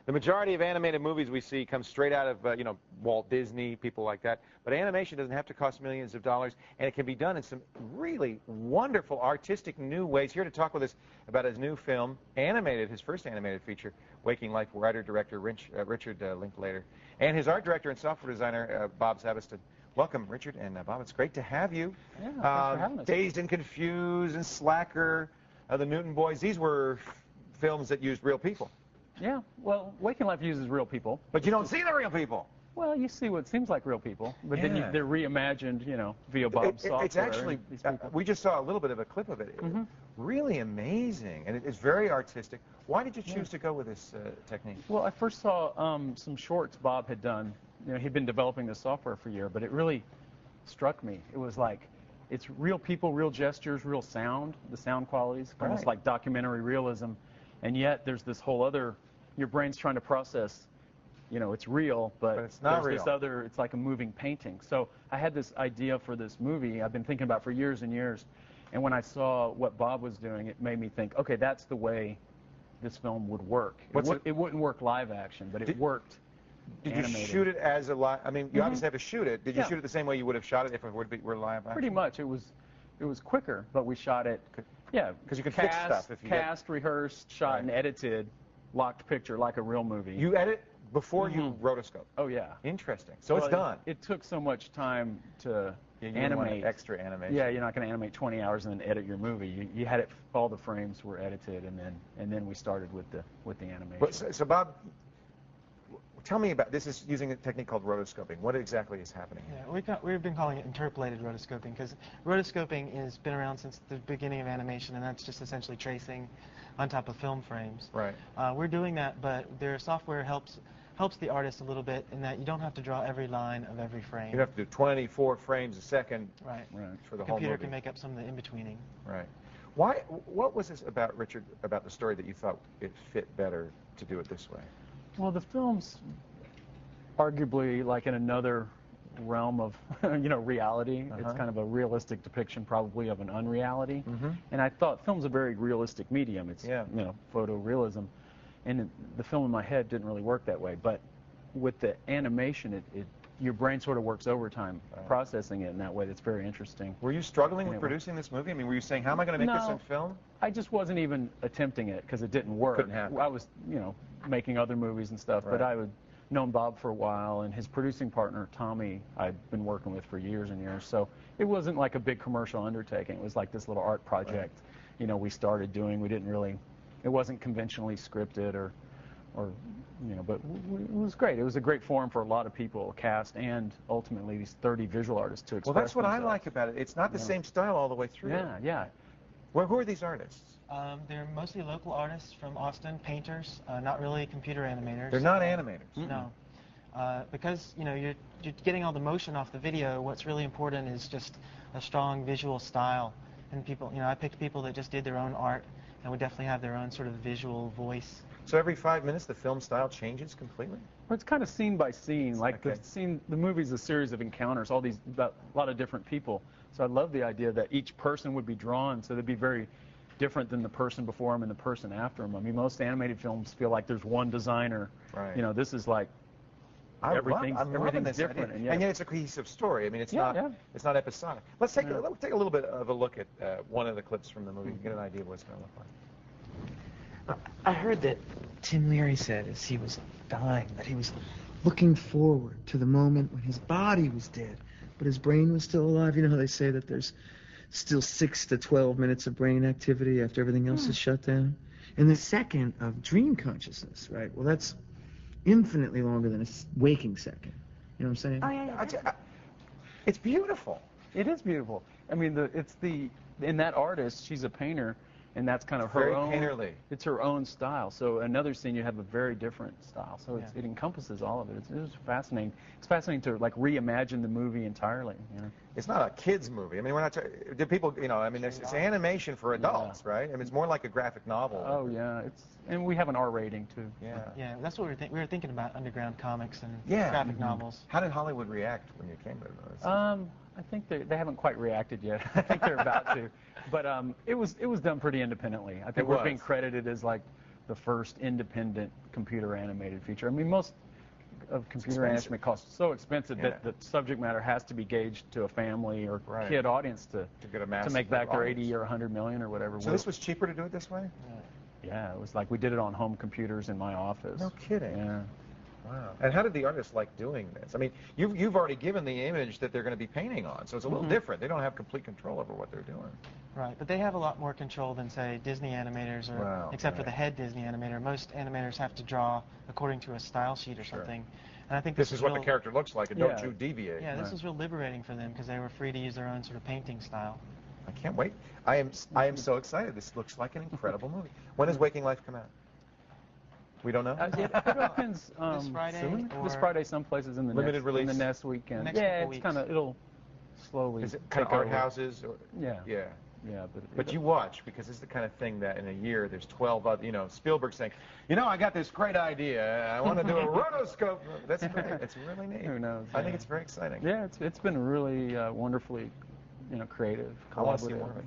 The majority of animated movies we see come straight out of, Walt Disney, people like that. But animation doesn't have to cost millions of dollars, and it can be done in some really wonderful, artistic, new ways. Here to talk with us about his new film, his first animated feature, Waking Life, writer-director Richard Linklater, and his art director and software designer, Bob Zabiston. Welcome, Richard and Bob. It's great to have you. Yeah, thanks for having us. Dazed and Confused and Slacker, the Newton Boys, these were films that used real people. Yeah, well, Waking Life uses real people. But you don't see the real people. Well, you see what seems like real people, but then they're reimagined, via Bob's software. It's actually, we just saw a little bit of a clip of it. Really amazing, and it's very artistic. Why did you choose to go with this technique? Well, I first saw some shorts Bob had done. He'd been developing this software for a year, but it really struck me. It was like, it's real people, real gestures, real sound, the sound qualities, almost like documentary realism, and yet there's this whole other, your brain's trying to process, it's real, but it's not there's real. this other, it's like a moving painting. So I had this idea for this movie I've been thinking about for years and years, and when I saw what Bob was doing, it made me think, okay, that's the way this film would work. It wouldn't work live action, but it worked. Did animated. You shoot it as a live? I mean, you obviously have to shoot it. Did you shoot it the same way you would have shot it if it were live action? Pretty much. It was quicker, but we shot it. Yeah, because you can fix stuff if you rehearsed, shot, and edited, locked picture like a real movie. You edit before you rotoscope. Oh yeah. Interesting. So it's done. It took so much time to animate. Extra animation. Yeah, you're not going to animate 20 hours and then edit your movie. You had it. All the frames were edited, and then we started with the animation. So Bob, tell me about this. Is using a technique called rotoscoping. What exactly is happening? Yeah, we've been calling it interpolated rotoscoping because rotoscoping has been around since the beginning of animation, and that's just essentially tracing on top of film frames. Right. We're doing that, but their software helps the artist a little bit in that you don't have to draw every line of every frame. You have to do 24 frames a second. Right. For the whole movie. Computer can make up some of the in-betweening. Right. What was this about, Richard, about the story that you thought it fit better to do it this way? Well, the film's arguably like in another realm of, reality. It's kind of a realistic depiction probably of an unreality. And I thought film's a very realistic medium. It's, photorealism. And the film in my head didn't really work that way. But with the animation, your brain sort of works overtime processing it in that way. That's very interesting. Were you struggling with producing this movie? I mean, were you saying, how am I going to make this in film? I just wasn't even attempting it because it didn't work. Couldn't happen. I was, making other movies and stuff, but I had known Bob for a while, and his producing partner, Tommy, I'd been working with for years and years. So it wasn't like a big commercial undertaking. It was like this little art project, we started doing. We didn't really, it wasn't conventionally scripted or but it was great. It was a great forum for a lot of people, cast, and ultimately these 30 visual artists to express that's what themselves. I like about it. It's not the same style all the way through. Yeah. Well, who are these artists? They're mostly local artists from Austin, painters, not really computer animators. They're not animators? No. Because, you're getting all the motion off the video, what's really important is just a strong visual style. And people, I picked people that just did their own art and would definitely have their own sort of visual voice. So every 5 minutes the film style changes completely? Well, it's kind of scene by scene. Like the movie's a series of encounters, about a lot of different people. So I love the idea that each person would be drawn, so they'd be very different than the person before them and the person after them. I mean, most animated films feel like there's one designer. Right. This is like everything's different. And yet it's a cohesive story. I mean, it's not episodic. Let's take a little bit of a look at one of the clips from the movie and get an idea of what it's going to look like. I heard that Tim Leary said as he was dying that he was looking forward to the moment when his body was dead, but his brain was still alive. You know how they say that there's still 6 to 12 minutes of brain activity after everything else is shut down? And the second of dream consciousness, right? Well, that's infinitely longer than a waking second. You know what I'm saying? Oh, yeah. It's beautiful. It is beautiful. I mean, in that artist, she's a painter, and that's kind of her own. Very painterly. It's her own style. So another scene, you have a very different style. So it encompasses all of it. It's fascinating. It's fascinating to reimagine the movie entirely. It's not a kids movie. I mean, we're not. Do people? I mean, it's animation for adults, right? I mean, it's more like a graphic novel. Oh yeah. And we have an R rating too. Yeah. Yeah, that's what we were thinking about underground comics and graphic novels. How did Hollywood react when you came to this? I think they haven't quite reacted yet. I think they're about to. But it was done pretty independently. I think we're being credited as like the first independent computer animated feature. I mean, most of computer animation costs so expensive that the subject matter has to be gauged to a family or kid audience to make back their 80 or 100 million or whatever. So this was cheaper to do it this way? Yeah, it was like we did it on home computers in my office. No kidding. Yeah. Wow. And how did the artists like doing this? I mean, you've already given the image that they're going to be painting on, so it's a little different. They don't have complete control over what they're doing. Right, but they have a lot more control than, say, Disney animators, or except for the head Disney animator. Most animators have to draw according to a style sheet or something. And I think this is what the character looks like, and don't you deviate. Yeah, this was real liberating for them because they were free to use their own sort of painting style. I can't wait. I am so excited. This looks like an incredible movie. When does Waking Life come out? We don't know. It opens this Friday. Soon? This Friday, some places in the limited release in the next weekend. Next kind of it'll slowly. Is it kind of art houses? Or, yeah. But you watch, because it's the kind of thing that in a year there's 12 other, Spielberg saying, I got this great idea. I want to do a rotoscope. That's great. It's really neat. Who knows? I think it's very exciting. Yeah, it's been really wonderfully, creative, collaborative. I want to see more of it.